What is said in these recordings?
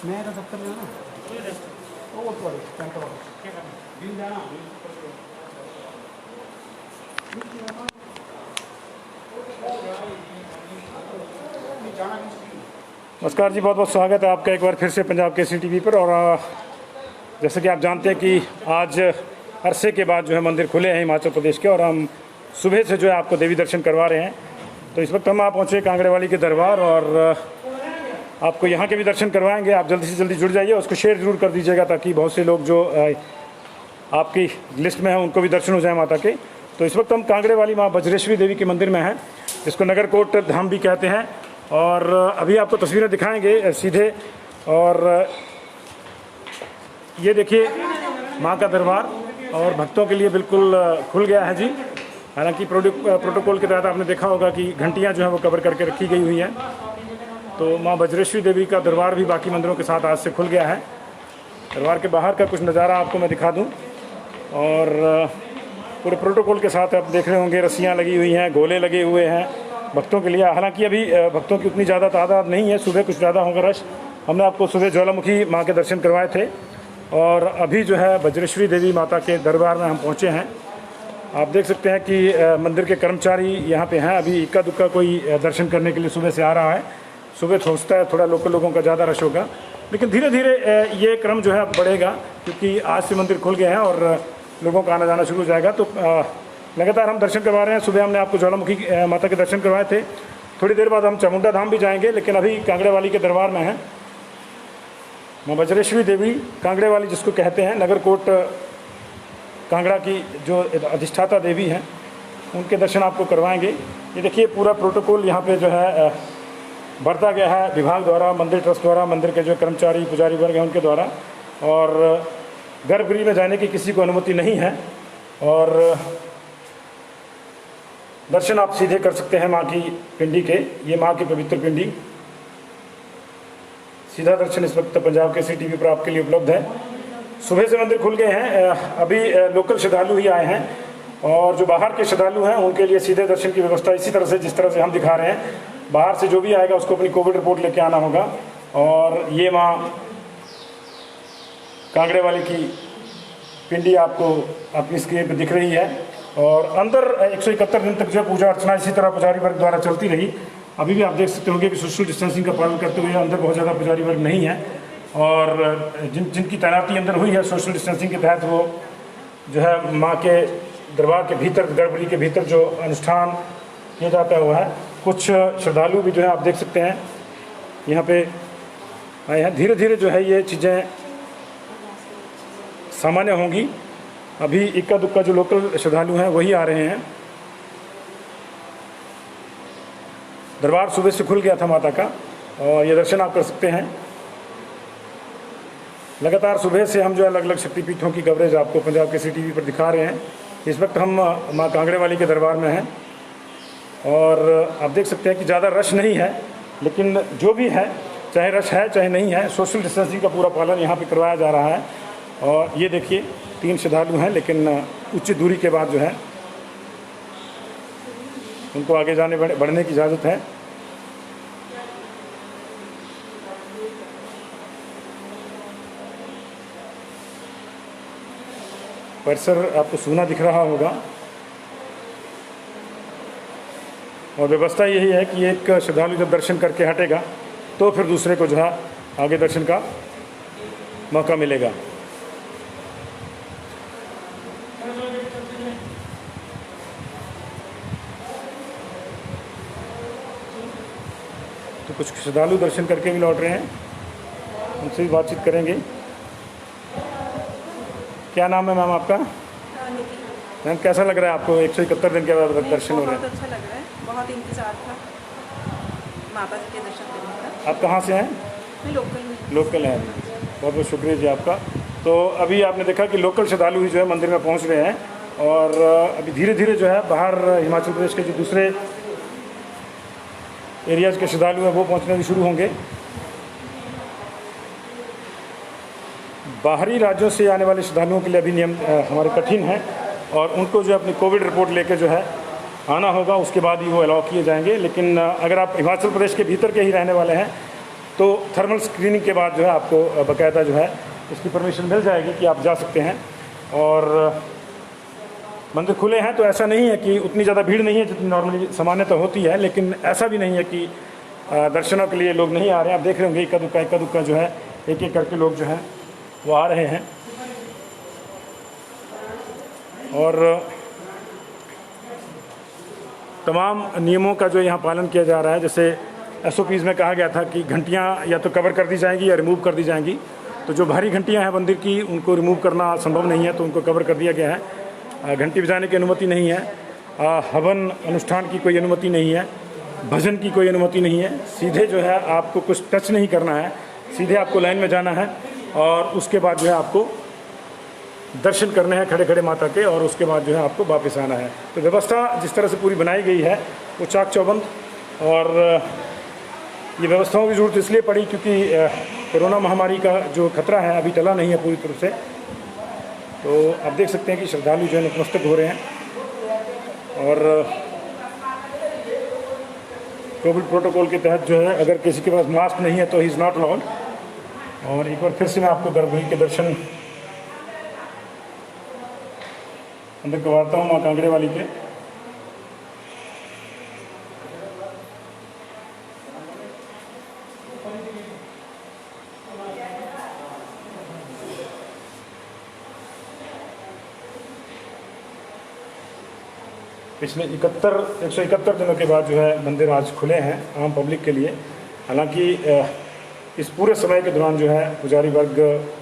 मैं तो दफ्तर में हूँ ना। वो तो कैंपर बिल जाना नमस्कार जी, बहुत बहुत स्वागत है आपका एक बार फिर से पंजाब केसरी टीवी पर। और जैसे कि आप जानते हैं कि आज अरसे के बाद जो है मंदिर खुले हैं हिमाचल प्रदेश के, और हम सुबह से जो है आपको देवी दर्शन करवा रहे हैं। तो इस वक्त हम पहुँचे कांगड़ेवाली के दरबार और आपको यहाँ के भी दर्शन करवाएंगे। आप जल्दी से जल्दी जुड़ जाइए, उसको शेयर जरूर कर दीजिएगा ताकि बहुत से लोग जो आपकी लिस्ट में हैं उनको भी दर्शन हो जाए माता के। तो इस वक्त हम कांगड़ेवाली माँ बज्रेश्वरी देवी के मंदिर में हैं, जिसको नगरकोट धाम भी कहते हैं। और अभी आपको तस्वीरें दिखाएंगे सीधे। और ये देखिए माँ का दरबार और भक्तों के लिए बिल्कुल खुल गया है जी। हालांकि प्रोटोकॉल के तहत आपने देखा होगा कि घंटियाँ जो है वो कवर करके रखी गई हुई हैं। तो माँ बज्रेश्वरी देवी का दरबार भी बाकी मंदिरों के साथ आज से खुल गया है। दरबार के बाहर का कुछ नज़ारा आपको मैं दिखा दूँ। और पूरे प्रोटोकॉल के साथ आप देख रहे होंगे, रस्सियाँ लगी हुई हैं, गोले लगे हुए हैं भक्तों के लिए। हालांकि अभी भक्तों की उतनी ज़्यादा तादाद नहीं है, सुबह कुछ ज़्यादा होगा रश। हमने आपको सुबह ज्वालामुखी माँ के दर्शन करवाए थे और अभी जो है बज्रेश्वरी देवी माता के दरबार में हम पहुँचे हैं। आप देख सकते हैं कि मंदिर के कर्मचारी यहाँ पे हैं। अभी इक्का दुक्का कोई दर्शन करने के लिए सुबह से आ रहा है। सुबह सोचता है थोड़ा लोकल लोगों का ज़्यादा रश होगा, लेकिन धीरे धीरे ये क्रम जो है बढ़ेगा, क्योंकि आज से मंदिर खुल गए हैं और लोगों का आना जाना शुरू हो जाएगा। तो लगातार हम दर्शन करवा रहे हैं। सुबह हमने आपको ज्वालामुखी माता के दर्शन करवाए थे। थोड़ी देर बाद हम चामुंडा धाम भी जाएंगे, लेकिन अभी कांगड़ेवाली के दरबार में हैं। माँ बज्रेश्वरी देवी कांगड़ेवाली जिसको कहते हैं, नगरकोट कांगड़ा की जो अधिष्ठाता देवी हैं, उनके दर्शन आपको करवाएंगे। ये देखिए पूरा प्रोटोकॉल यहाँ पे जो है बरता गया है विभाग द्वारा, मंदिर ट्रस्ट द्वारा, मंदिर के जो कर्मचारी पुजारी वर्ग हैं उनके द्वारा। और गर्भगृह में जाने की किसी को अनुमति नहीं है और दर्शन आप सीधे कर सकते हैं माँ की पिंडी के। ये माँ की पवित्र पिंडी, सीधा दर्शन इस वक्त पंजाब केसरी टीवी पर आपके लिए उपलब्ध है। सुबह से मंदिर खुल गए हैं। अभी लोकल श्रद्धालु ही आए हैं और जो बाहर के श्रद्धालु हैं उनके लिए सीधे दर्शन की व्यवस्था इसी तरह से जिस तरह से हम दिखा रहे हैं। बाहर से जो भी आएगा उसको अपनी कोविड रिपोर्ट लेके आना होगा। और ये माँ कांगड़ेवाली की पिंडी आपको अपनी स्क्रीन पर दिख रही है। और अंदर 171 दिन तक जो पूजा अर्चना इसी तरह पुजारी वर्ग द्वारा चलती रही। अभी भी आप देख सकते होंगे कि सोशल डिस्टेंसिंग का पालन करते हुए अंदर बहुत ज़्यादा पुजारी वर्ग नहीं है। और जिनकी तैनाती अंदर हुई है सोशल डिस्टेंसिंग के तहत, वो जो है माँ के दरबार के भीतर, गर्भगृह के भीतर जो अनुष्ठान किया जाता है वो है। कुछ श्रद्धालु भी जो है आप देख सकते हैं यहाँ पे आए हैं। धीरे धीरे जो है ये चीज़ें सामान्य होंगी। अभी इक्का दुक्का जो लोकल श्रद्धालु हैं वही आ रहे हैं। दरबार सुबह से खुल गया था माता का और ये दर्शन आप कर सकते हैं। लगातार सुबह से हम जो अलग अलग शक्तिपीठों की कवरेज आपको पंजाब केसरी टीवी पर दिखा रहे हैं। इस वक्त हम माँ कांगड़ेवाली के दरबार में हैं और आप देख सकते हैं कि ज़्यादा रश नहीं है, लेकिन जो भी है, चाहे रश है चाहे नहीं है, सोशल डिस्टेंसिंग का पूरा पालन यहाँ पे करवाया जा रहा है। और ये देखिए 3 श्रद्धालु हैं, लेकिन उचित दूरी के बाद जो है उनको आगे जाने बढ़ने की इजाज़त है। परिसर आपको सूना दिख रहा होगा और व्यवस्था यही है कि एक श्रद्धालु जब दर्शन करके हटेगा तो फिर दूसरे को जो है आगे दर्शन का मौका मिलेगा। तो कुछ श्रद्धालु दर्शन करके भी लौट रहे हैं, उनसे भी बातचीत करेंगे। क्या नाम है मैम आपका? मैम कैसा लग रहा है आपको 171 दिन के बाद दर्शन हो रहे हैं? बहुत अच्छा लग रहा है, बहुत इंतजार था माता जी के दर्शन करने का। आप कहाँ से हैं? मैं लोकल हैं। बहुत बहुत शुक्रिया जी आपका। तो अभी आपने देखा कि लोकल श्रद्धालु ही जो है मंदिर में पहुँच रहे हैं और अभी धीरे धीरे जो है बाहर हिमाचल प्रदेश के जो दूसरे एरियाज़ के श्रद्धालु हैं वो पहुँचने भी शुरू होंगे। बाहरी राज्यों से आने वाले श्रद्धालुओं के लिए अभी नियम हमारे कठिन हैं और उनको जो अपनी कोविड रिपोर्ट लेके जो है आना होगा, उसके बाद ही वो अलाउ किए जाएंगे। लेकिन अगर आप हिमाचल प्रदेश के भीतर के ही रहने वाले हैं तो थर्मल स्क्रीनिंग के बाद जो है आपको बाकायदा जो है इसकी परमिशन मिल जाएगी कि आप जा सकते हैं। और मंदिर खुले हैं तो ऐसा नहीं है कि उतनी ज़्यादा भीड़ नहीं है जितनी नॉर्मली सामान्यतः होती है, लेकिन ऐसा भी नहीं है कि दर्शनों के लिए लोग नहीं आ रहे हैं। आप देख रहे होंगे इक्का दुक्का जो है एक एक करके लोग जो हैं वो आ रहे हैं। और तमाम नियमों का जो यहाँ पालन किया जा रहा है, जैसे SOPs में कहा गया था कि घंटियाँ या तो कवर कर दी जाएंगी या रिमूव कर दी जाएंगी। तो जो भारी घंटियाँ हैं मंदिर की उनको रिमूव करना संभव नहीं है, तो उनको कवर कर दिया गया है। घंटी बजाने की अनुमति नहीं है, हवन अनुष्ठान की कोई अनुमति नहीं है, भजन की कोई अनुमति नहीं है। सीधे जो है आपको कुछ टच नहीं करना है, सीधे आपको लाइन में जाना है और उसके बाद जो है आपको दर्शन करने हैं खड़े खड़े माता के, और उसके बाद जो है आपको वापस आना है। तो व्यवस्था जिस तरह से पूरी बनाई गई है वो चाक चौबंद। और ये व्यवस्थाओं की ज़रूरत इसलिए पड़ी क्योंकि कोरोना महामारी का जो खतरा है अभी टला नहीं है पूरी तरह से। तो आप देख सकते हैं कि श्रद्धालु जो है नतमस्तक हो रहे हैं। और कोविड प्रोटोकॉल के तहत जो है अगर किसी के पास मास्क नहीं है तो ही इज़ नॉट अलाउड। और एक बार फिर से मैं आपको गर्भगृह के दर्शन अंदर करवाता हूँ माँ कांगड़े वाली के। पिछले 171 दिनों के बाद जो है मंदिर आज खुले हैं आम पब्लिक के लिए। हालांकि इस पूरे समय के दौरान जो है पुजारी वर्ग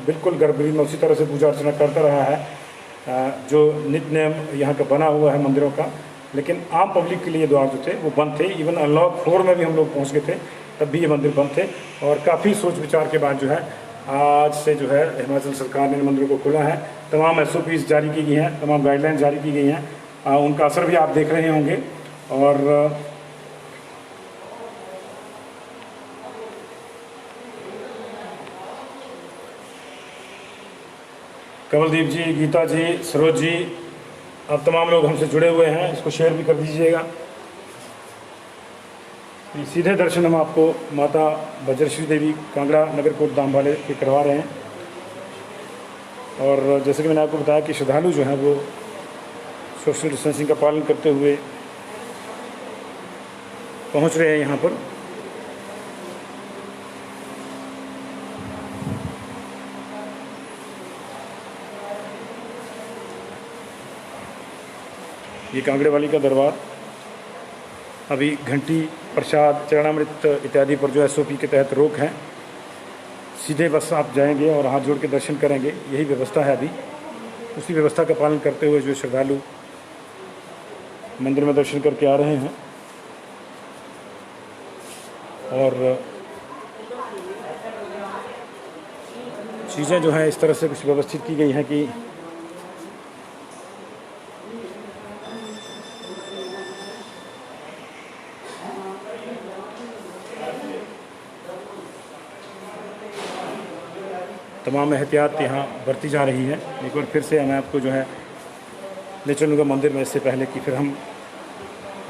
बिल्कुल गर्भगृह में उसी तरह से पूजा अर्चना करता रहा है जो नित्य नियम यहाँ का बना हुआ है मंदिरों का। लेकिन आम पब्लिक के लिए द्वार जो थे वो बंद थे। इवन अनलॉक 4 में भी हम लोग पहुँच गए थे, तब भी ये मंदिर बंद थे। और काफ़ी सोच विचार के बाद जो है आज से जो है हिमाचल सरकार ने मंदिरों को खोला है। तमाम SOPs जारी की गई हैं, तमाम गाइडलाइन जारी की गई हैं, उनका असर भी आप देख रहे होंगे। और कमलदीप जी, गीता जी, सरोज जी, आप तमाम लोग हमसे जुड़े हुए हैं, इसको शेयर भी कर दीजिएगा। सीधे दर्शन हम आपको माता बज्रश्री देवी कांगड़ा नगरकोट धाम वाले के करवा रहे हैं। और जैसे कि मैंने आपको बताया कि श्रद्धालु जो हैं वो सोशल डिस्टेंसिंग का पालन करते हुए पहुंच रहे हैं यहाँ पर। ये कांगड़े वाली का दरबार। अभी घंटी, प्रसाद, चरणामृत इत्यादि पर जो SOP के तहत रोक है। सीधे बस आप जाएंगे और हाथ जोड़ के दर्शन करेंगे, यही व्यवस्था है। अभी उसी व्यवस्था का पालन करते हुए जो श्रद्धालु मंदिर में दर्शन करके आ रहे हैं। और चीज़ें जो हैं इस तरह से कुछ व्यवस्थित की गई हैं कि तमाम एहतियात यहाँ बरती जा रही है। एक बार फिर से मैं आपको जो है ले चलूँगा मंदिर में, इससे पहले कि फिर हम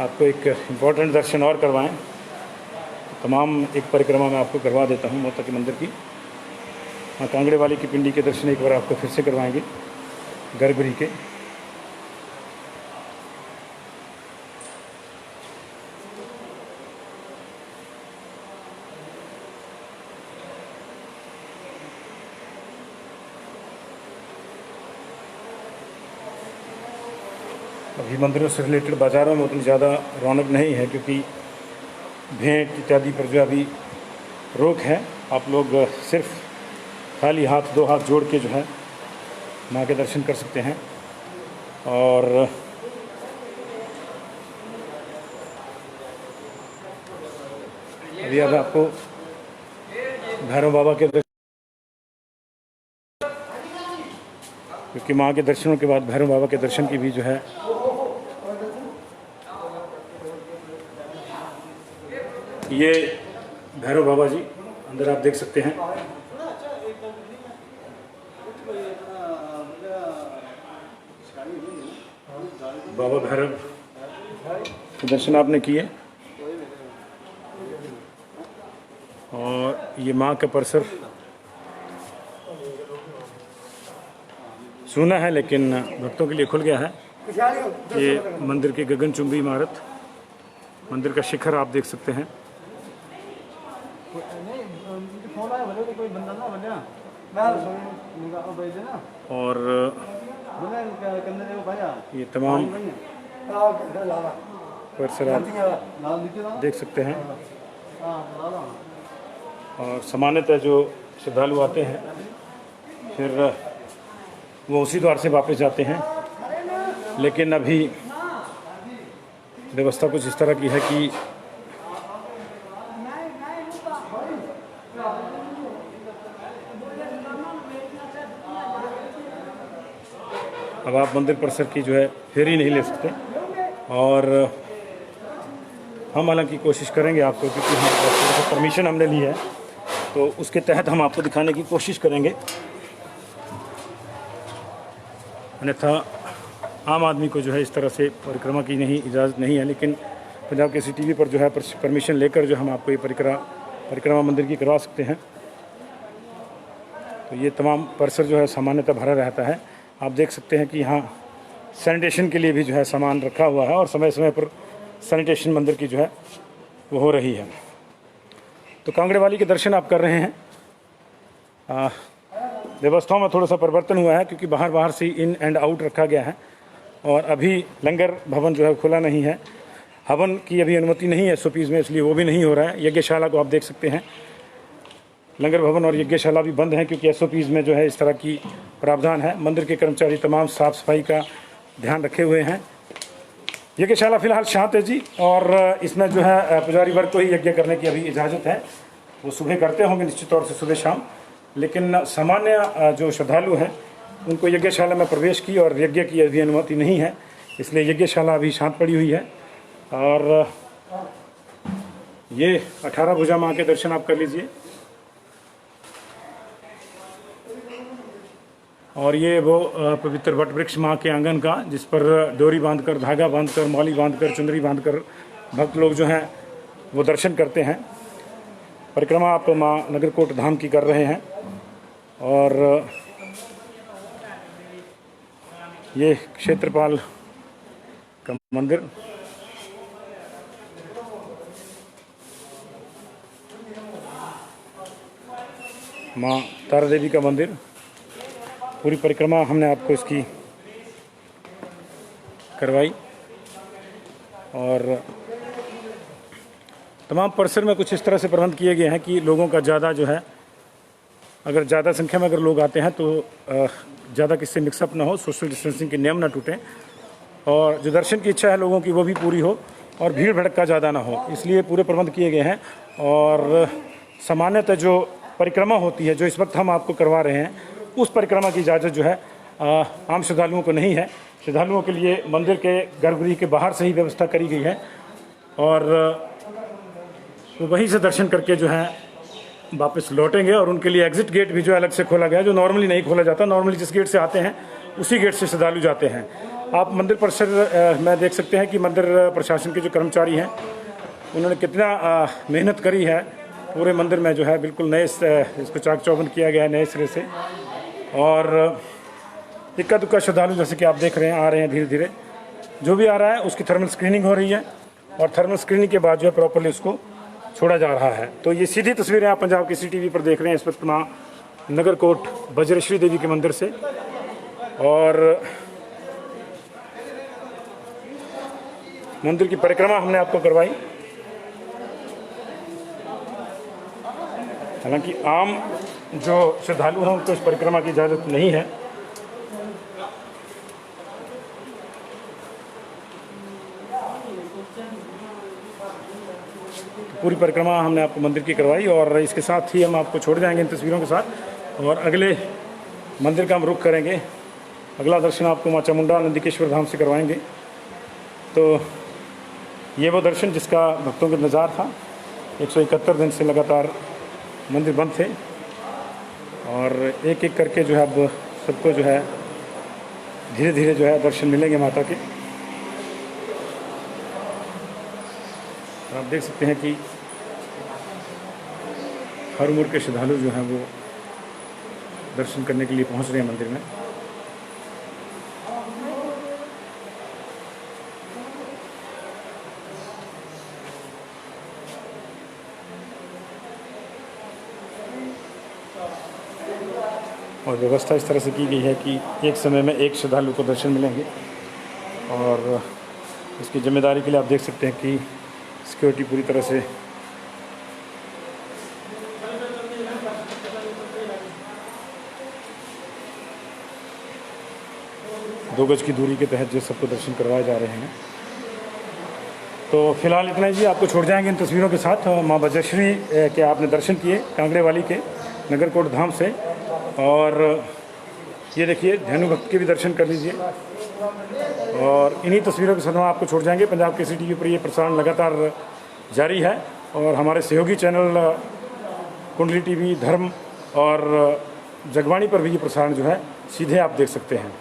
आपको एक इम्पॉर्टेंट दर्शन और करवाएं। तमाम एक परिक्रमा मैं आपको करवा देता हूँ माता के मंदिर की। हाँ, कांगड़े वाली की पिंडी के दर्शन एक बार आपको फिर से करवाएंगे गर्भगृह के। अभी मंदिरों से रिलेटेड बाज़ारों में उतनी ज़्यादा रौनक नहीं है क्योंकि भेंट इत्यादि पर जो अभी रोक है। आप लोग सिर्फ खाली हाथ, 2 हाथ जोड़ के जो है माँ के दर्शन कर सकते हैं। और अभी अब आपको भैरव बाबा के दर्शन, क्योंकि माँ के दर्शनों के बाद भैरव बाबा के दर्शन की भी जो है ये भैरव बाबा जी अंदर आप देख सकते हैं। बाबा भैरव के दर्शन आपने किए और ये माँ का परिसर सूना है लेकिन भक्तों के लिए खुल गया है। ये मंदिर की गगनचुंबी इमारत, मंदिर का शिखर आप देख सकते हैं। और ये तमाम परिसर आप देख सकते हैं। और सामान्यतः जो श्रद्धालु आते हैं फिर वो उसी द्वार से वापस जाते हैं, लेकिन अभी व्यवस्था कुछ इस तरह की है कि अब आप मंदिर परिसर की जो है फेरी नहीं ले सकते। और हम हालांकि कोशिश करेंगे आपको, क्योंकि हम परमिशन हमने ली है तो उसके तहत हम आपको दिखाने की कोशिश करेंगे, अन्यथा आम आदमी को जो है इस तरह से परिक्रमा की नहीं इजाज़त नहीं है। लेकिन पंजाब केसरी टीवी पर जो है परमिशन लेकर जो हम आपको ये परिक्रमा मंदिर की करवा सकते हैं। तो ये तमाम परिसर जो है सामान्यतः भरा रहता है। आप देख सकते हैं कि यहाँ सैनिटेशन के लिए भी जो है सामान रखा हुआ है और समय समय पर सैनिटेशन मंदिर की जो है वो हो रही है। तो कांगड़ेवाली के दर्शन आप कर रहे हैं। व्यवस्थाओं में थोड़ा सा परिवर्तन हुआ है क्योंकि बाहर से इन एंड आउट रखा गया है और अभी लंगर भवन जो है खुला नहीं है। हवन की अभी अनुमति नहीं है SOPs में, इसलिए वो भी नहीं हो रहा है। यज्ञशाला को आप देख सकते हैं, लंगर भवन और यज्ञशाला भी बंद हैं क्योंकि SOPs में जो है इस तरह की प्रावधान है। मंदिर के कर्मचारी तमाम साफ सफाई का ध्यान रखे हुए हैं। यज्ञशाला फिलहाल शांत है जी, और इसमें जो है पुजारी वर्ग को ही यज्ञ करने की अभी इजाज़त है। वो सुबह करते होंगे निश्चित तौर से, सुबह शाम, लेकिन सामान्य जो श्रद्धालु हैं उनको यज्ञशाला में प्रवेश की और यज्ञ की अभी अनुमति नहीं है, इसलिए यज्ञशाला अभी शांत पड़ी हुई है। और ये 18 भुजा माँ के दर्शन आप कर लीजिए। और ये वो पवित्र वट वृक्ष माँ के आंगन का, जिस पर डोरी बांधकर, धागा बांधकर, मौली बांधकर, चुंदरी बांधकर भक्त लोग जो हैं वो दर्शन करते हैं। परिक्रमा आप माँ नगरकोट धाम की कर रहे हैं। और ये क्षेत्रपाल का मंदिर, माँ तारा देवी का मंदिर, पूरी परिक्रमा हमने आपको इसकी करवाई। और तमाम परिसर में कुछ इस तरह से प्रबंध किए गए हैं कि लोगों का ज़्यादा जो है, अगर ज़्यादा संख्या में अगर लोग आते हैं तो ज़्यादा किससे मिक्सअप ना हो, सोशल डिस्टेंसिंग के नियम ना टूटें, और जो दर्शन की इच्छा है लोगों की वो भी पूरी हो और भीड़ भड़का ज़्यादा ना हो, इसलिए पूरे प्रबंध किए गए हैं। और सामान्यतः जो परिक्रमा होती है, जो इस वक्त हम आपको करवा रहे हैं, उस परिक्रमा की इजाज़त जो है आम श्रद्धालुओं को नहीं है। श्रद्धालुओं के लिए मंदिर के गर्भगृह के बाहर से ही व्यवस्था करी गई है और वो वहीं से दर्शन करके जो है वापस लौटेंगे। और उनके लिए एग्जिट गेट भी जो अलग से खोला गया, जो नॉर्मली नहीं खोला जाता। नॉर्मली जिस गेट से आते हैं उसी गेट से श्रद्धालु जाते हैं। आप मंदिर परिसर में देख सकते हैं कि मंदिर प्रशासन के जो कर्मचारी हैं उन्होंने कितना मेहनत करी है। पूरे मंदिर में जो है बिल्कुल नए इसको चाक चौबंद किया गया है नए सिरे से। और इक्का दुक्का श्रद्धालु जैसे कि आप देख रहे हैं आ रहे हैं धीरे धीरे। जो भी आ रहा है उसकी थर्मल स्क्रीनिंग हो रही है और थर्मल स्क्रीनिंग के बाद जो है प्रॉपरली उसको छोड़ा जा रहा है। तो ये सीधी तस्वीरें आप पंजाब केसरी टीवी पर देख रहे हैं इस वक्त माँ नगरकोट वज्रेश्वरी देवी के मंदिर से। और मंदिर की परिक्रमा हमने आपको करवाई। हालांकि आम जो श्रद्धालु हैं उनको इस परिक्रमा की इजाज़त नहीं है। पूरी परिक्रमा हमने आपको मंदिर की करवाई और इसके साथ ही हम आपको छोड़ जाएंगे इन तस्वीरों के साथ और अगले मंदिर का हम रुख करेंगे। अगला दर्शन आपको माँ चामुंडा नंदिकेश्वर धाम से करवाएंगे। तो ये वो दर्शन जिसका भक्तों का इंतज़ार था। 171 दिन से लगातार मंदिर बंद थे और एक एक करके जो है अब सबको जो है धीरे धीरे जो है दर्शन मिलेंगे माता के। आप देख सकते हैं कि हर उम्र के श्रद्धालु जो हैं वो दर्शन करने के लिए पहुंच रहे हैं मंदिर में। और व्यवस्था इस तरह से की गई है कि एक समय में एक श्रद्धालु को दर्शन मिलेंगे, और इसकी जिम्मेदारी के लिए आप देख सकते हैं कि सिक्योरिटी पूरी तरह से दो गज की दूरी के तहत जो सबको दर्शन करवाए जा रहे हैं। तो फिलहाल इतना ही जी, आपको छोड़ जाएंगे इन तस्वीरों के साथ। माँ बज्रेश्वरी के आपने दर्शन किए कांगड़े वाली के नगरकोट धाम से, और ये देखिए धेनु भक्त के भी दर्शन कर लीजिए। और इन्हीं तस्वीरों के साथ हम आपको छोड़ जाएंगे। पंजाब केसरी टीवी पर ये प्रसारण लगातार जारी है, और हमारे सहयोगी चैनल कुंडली टीवी, धर्म और जगबाणी पर भी ये प्रसारण जो है सीधे आप देख सकते हैं।